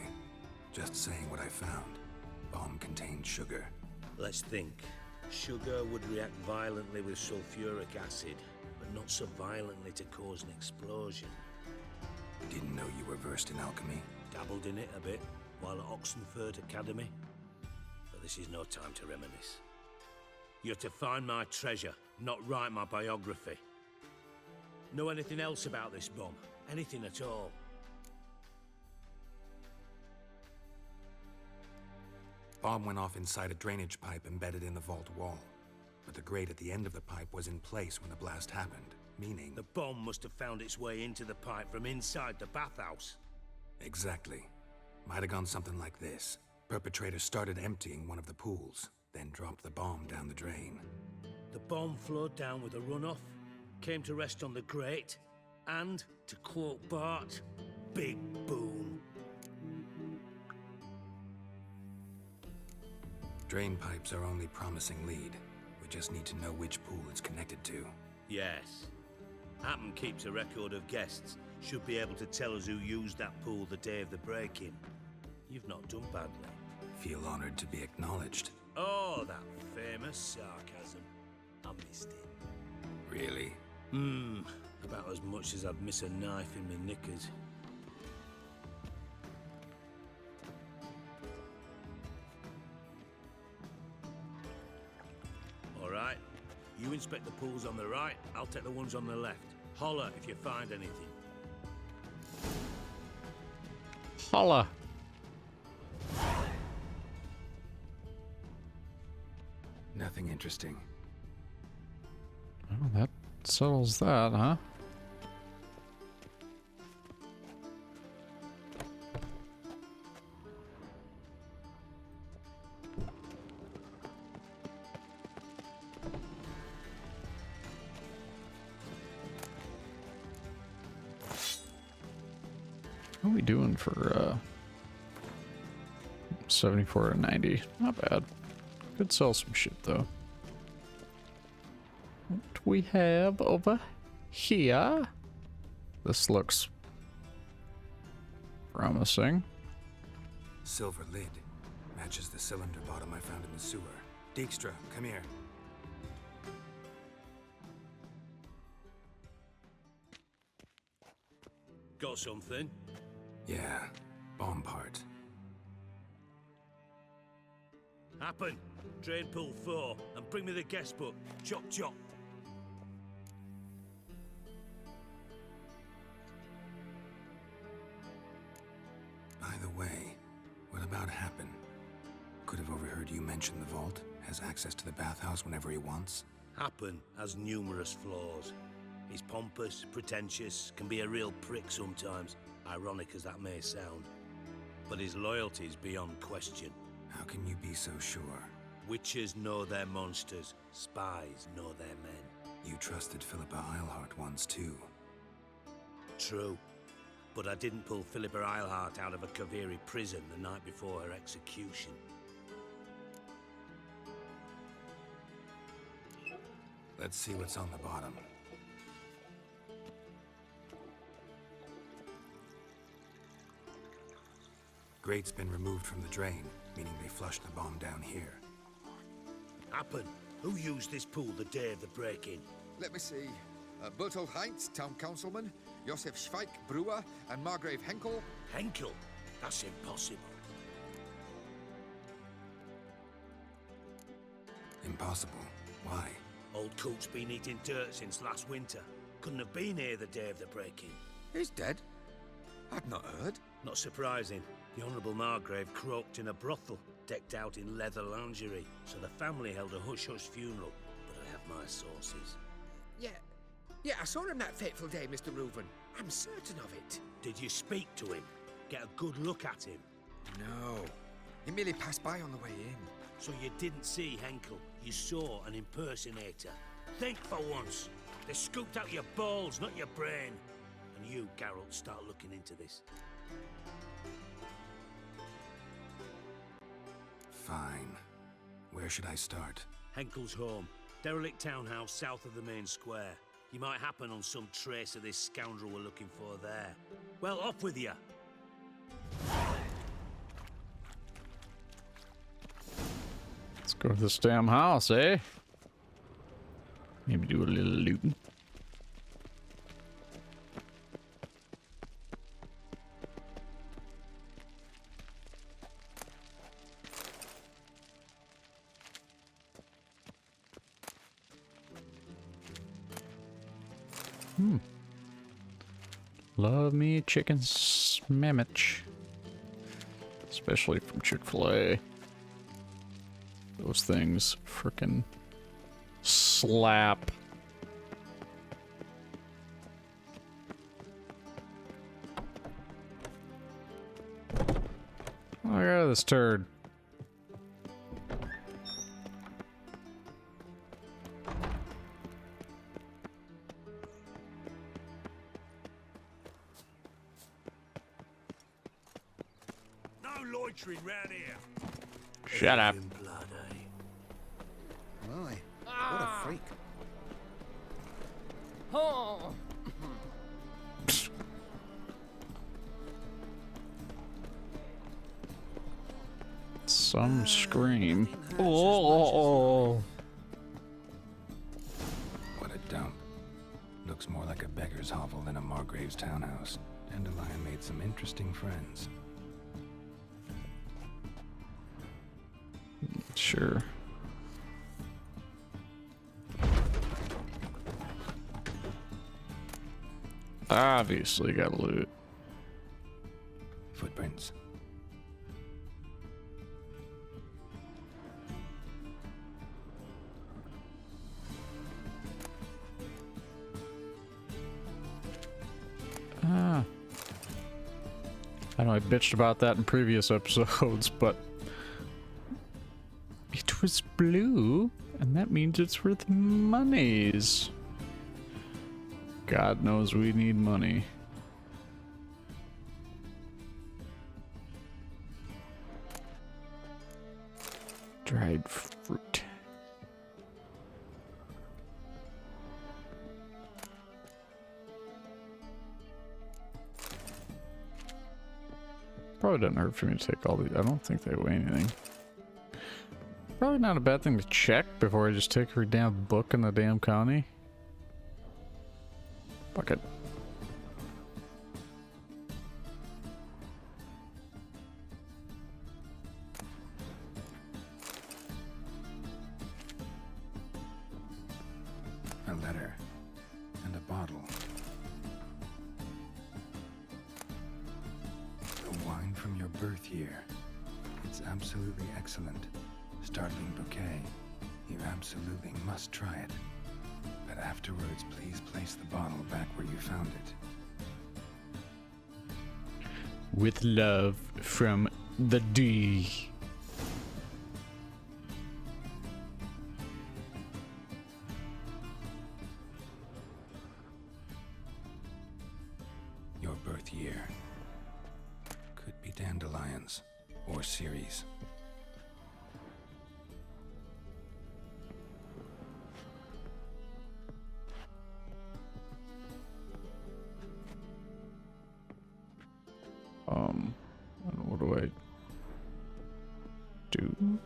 S5: Just saying what I found. Bomb contained sugar.
S15: Let's think. Sugar would react violently with sulfuric acid, but not so violently to cause an explosion.
S5: Didn't know you were versed in alchemy.
S15: Dabbled in it a bit while at Oxenford Academy. But this is no time to reminisce. You're to find my treasure, not write my biography. Know anything else about this bomb? Anything at all?
S5: Bomb went off inside a drainage pipe embedded in the vault wall. But the grate at the end of the pipe was in place when the blast happened, meaning...
S15: The bomb must have found its way into the pipe from inside the bathhouse.
S5: Exactly. Might have gone something like this. Perpetrator started emptying one of the pools, then dropped the bomb down the drain.
S15: The bomb flowed down with a runoff, came to rest on the grate, and, to quote Bart, big boom.
S5: Drain pipes are only promising lead. We just need to know which pool it's connected to.
S15: Yes. Happen keeps a record of guests. Should be able to tell us who used that pool the day of the break-in. You've not done badly.
S5: Feel honored to be acknowledged.
S15: Oh, that famous sarcasm. I missed it.
S5: Really?
S15: About as much as I'd miss a knife in my knickers. Alright, you inspect the pools on the right, I'll take the ones on the left. Holler if you find anything.
S1: Holla.
S5: Nothing interesting.
S1: Oh, that settles that, huh? How are we doing for 74 to 90? Not bad. Could sell some shit though. What do we have over here? This looks Promising.
S5: Silver lid. Matches the cylinder bottom I found in the sewer. Dijkstra, come here.
S15: Got something?
S5: Yeah, bomb part.
S15: Happen. Drain pool 4 and bring me the guest book. Chop chop.
S5: By the way, what about Happen? Could have overheard you mention the vault. Has access to the bathhouse whenever he wants.
S15: Happen has numerous flaws. He's pompous, pretentious, can be a real prick sometimes, ironic as that may sound. But his loyalty's beyond question.
S5: How can you be so sure?
S15: Witches know their monsters, spies know their men.
S5: You trusted Philippa Eilhart once too.
S15: True. But I didn't pull Philippa Eilhart out of a Kaviri prison the night before her execution.
S5: Let's see what's on the bottom. Grate's been removed from the drain, meaning they flushed the bomb down here.
S15: Happen. Who used this pool the day of the break-in?
S17: Let me see. Bertolt Heinz, town councilman, Josef Schweik, brewer, and Margrave Henkel.
S15: Henkel? That's impossible.
S5: Impossible? Why?
S15: Old Coot's been eating dirt since last winter. Couldn't have been here the day of the break-in.
S17: He's dead? I'd not heard.
S15: Not surprising. The Honourable Margrave croaked in a brothel, decked out in leather lingerie, so the family held a hush-hush funeral. But I have my sources.
S17: Yeah, I saw him that fateful day, Mr. Reuven. I'm certain of it.
S15: Did you speak to him? Get a good look at him?
S17: No. He merely passed by on the way in.
S15: So you didn't see Henkel, you saw an impersonator. Think for once. They scooped out your balls, not your brain. And you, Geralt, start looking into this.
S5: Fine. Where should I start?
S15: Henkel's home. Derelict townhouse south of the main square. You might happen on some trace of this scoundrel we're looking for there. Well, off with you.
S1: Let's go to this damn house, eh? Maybe do a little looting. Love me chicken sandwich. Especially from Chick-fil-A. Those things frickin' slap. Oh, look at this turd.
S15: No loitering round here.
S1: Shut up.
S8: My, what a freak.
S6: Oh.
S1: Some scream. Oh.
S5: What a dump. Looks more like a beggar's hovel than a Margrave's townhouse. Dandelion made some interesting friends.
S1: Sure. Obviously got loot.
S5: Footprints.
S1: I know I bitched about that in previous episodes, but it was blue, and that means it's worth monies. God knows we need money. Dried fruit. Probably doesn't hurt for me to take all these. I don't think they weigh anything. Probably not a bad thing to check before I just take every damn book in the damn county. Fuck it.
S5: A letter and a bottle. The wine from your birth year. It's absolutely excellent. Startling bouquet. You absolutely must try it. But afterwards, please place the bottle back where you found it.
S1: With love from the D.
S5: Your birth year. Could be dandelions or Ceres.
S1: What do I do?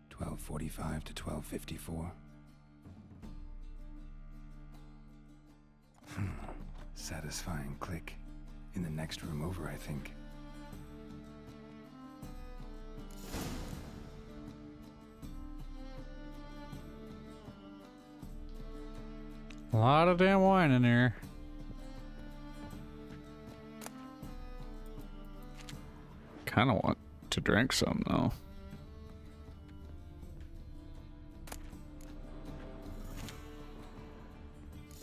S5: 12:45 to 12:54. Satisfying click. In the next room over, I think.
S1: A lot of damn wine in here. Kind of want to drink some though.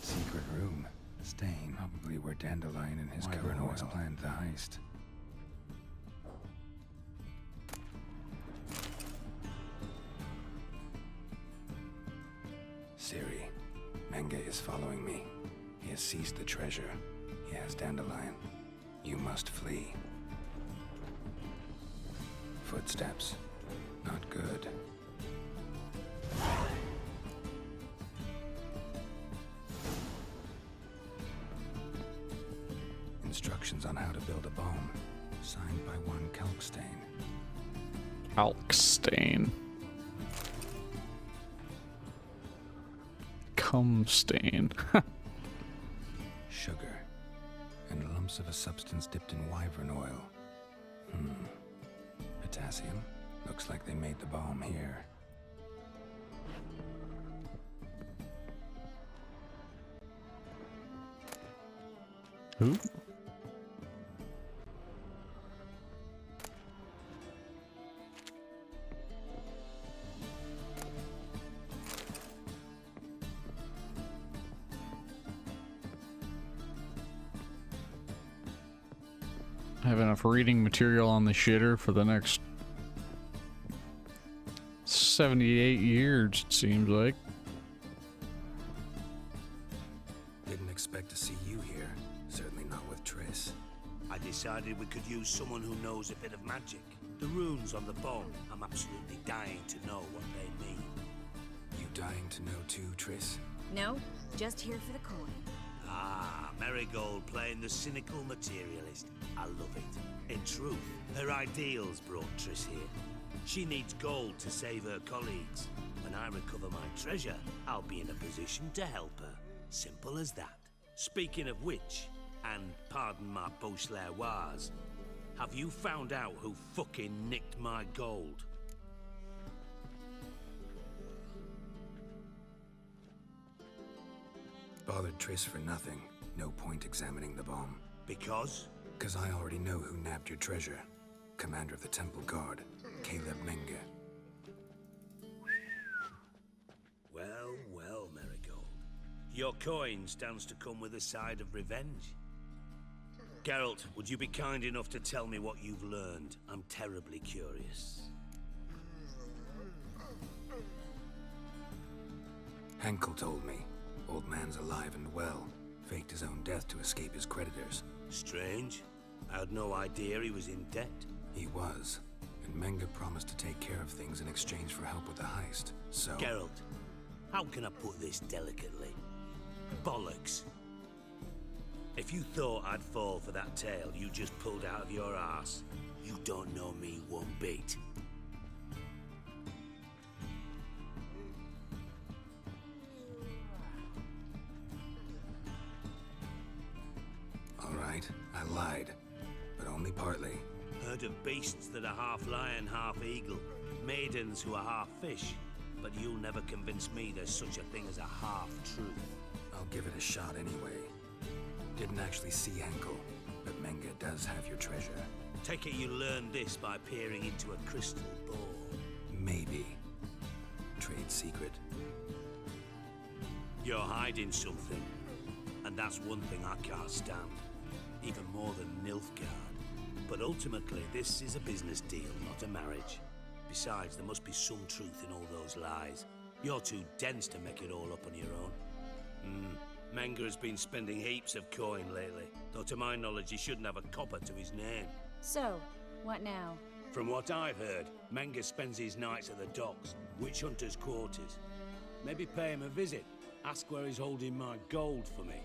S5: Secret room. Stain. Probably where Dandelion and his current oil planned the heist. Siri. Menge is following me. He has seized the treasure. He has Dandelion. You must flee. Footsteps. Not good. Instructions on how to build a bomb. Signed by one Kalkstain.
S1: Kalkstain. Cum stain.
S5: Sugar. And lumps of a substance dipped in wyvern oil. Potassium. Looks like they made the bomb here.
S1: Who? I have enough reading material on the shitter for the next 78 years, it seems like.
S5: Didn't expect to see you here. Certainly not with Triss.
S15: I decided we could use someone who knows a bit of magic. The runes on the bomb, I'm absolutely dying to know what they mean.
S5: You dying to know too, Triss?
S6: No, just here for the coin.
S15: Ah, Marigold playing the cynical materialist. I love it. In truth, her ideals brought Triss here. She needs gold to save her colleagues. When I recover my treasure, I'll be in a position to help her. Simple as that. Speaking of which, and pardon my Beauclervoise, have you found out who fucking nicked my gold?
S5: Bothered Triss for nothing. No point examining the bomb.
S15: Because?
S5: Because I already know who nabbed your treasure. Commander of the Temple Guard, Caleb Menge.
S15: Well, well, Marigold. Your coin stands to come with a side of revenge. Geralt, would you be kind enough to tell me what you've learned? I'm terribly curious.
S5: Henkel told me. Old man's alive and well. Faked his own death to escape his creditors.
S15: Strange. I had no idea he was in debt.
S5: He was. And Menga promised to take care of things in exchange for help with the heist, so...
S15: Geralt, how can I put this delicately? Bollocks. If you thought I'd fall for that tale you just pulled out of your arse, you don't know me one bit.
S5: All right, I lied, but only partly.
S15: Heard of beasts that are half lion, half eagle, maidens who are half fish, but you'll never convince me there's such a thing as a half-truth.
S5: I'll give it a shot anyway. Didn't actually see Henkel, but Menga does have your treasure.
S15: Take it you learned this by peering into a crystal ball.
S5: Maybe. Trade secret.
S15: You're hiding something, and that's one thing I can't stand. Even more than Nilfgaard. But ultimately, this is a business deal, not a marriage. Besides, there must be some truth in all those lies. You're too dense to make it all up on your own. Menga has been spending heaps of coin lately, though to my knowledge he shouldn't have a copper to his name.
S6: So, what now?
S15: From what I've heard, Menga spends his nights at the docks, witch hunters' quarters. Maybe pay him a visit. Ask where he's holding my gold for me.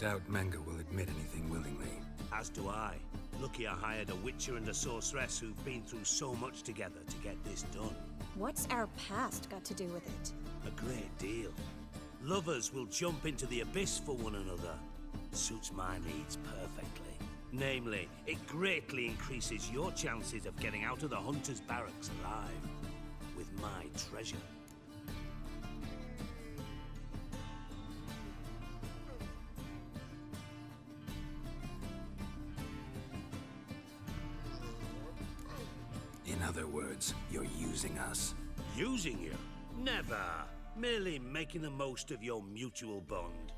S5: Doubt Menga will admit anything willingly.
S15: As do I. Lucky I hired a witcher and a sorceress who've been through so much together to get this done.
S6: What's our past got to do with it?
S15: A great deal. Lovers will jump into the abyss for one another. Suits my needs perfectly. Namely, it greatly increases your chances of getting out of the hunter's barracks alive. With my treasure.
S5: In other words, you're using us.
S15: Using you? Never. Merely making the most of your mutual bond.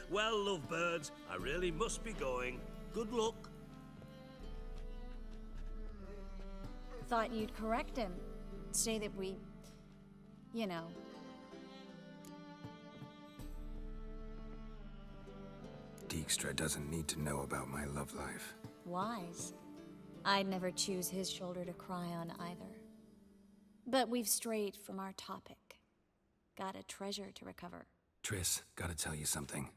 S15: Well, lovebirds, I really must be going. Good luck.
S6: Thought you'd correct him. Say that we... you know...
S5: Dijkstra doesn't need to know about my love life.
S6: wise. I'd never choose his shoulder to cry on either. But we've strayed from our topic. Got a treasure to recover.
S5: Triss, gotta tell you something.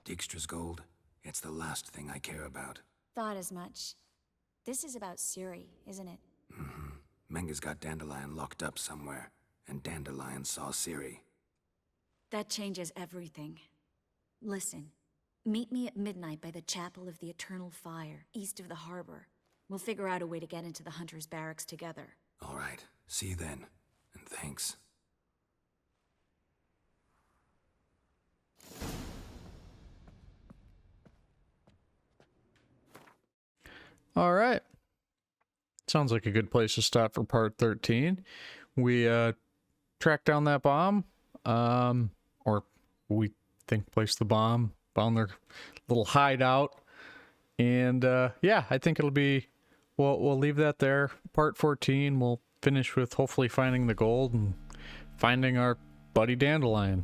S5: Dijkstra's gold, it's the last thing I care about.
S6: Thought as much. This is about Ciri, isn't it?
S5: Mm-hmm. Menga's got Dandelion locked up somewhere, and Dandelion saw Ciri.
S6: That changes everything. Listen, meet me at midnight by the Chapel of the Eternal Fire, east of the harbor. We'll figure out a way to get into the Hunter's barracks together.
S5: All right, see you then, and thanks.
S1: All right. Sounds like a good place to stop for part 13. We tracked down that bomb, or we think placed the bomb, found their little hideout, and yeah, I think it'll be. We'll leave that there. Part 14, we'll finish with hopefully finding the gold and finding our buddy Dandelion,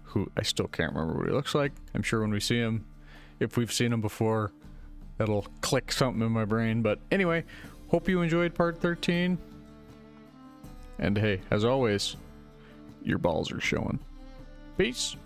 S1: who I still can't remember what he looks like. I'm sure when we see him, if we've seen him before, it'll click something in my brain. But anyway, hope you enjoyed part 13. And hey, as always, your balls are showing. Peace.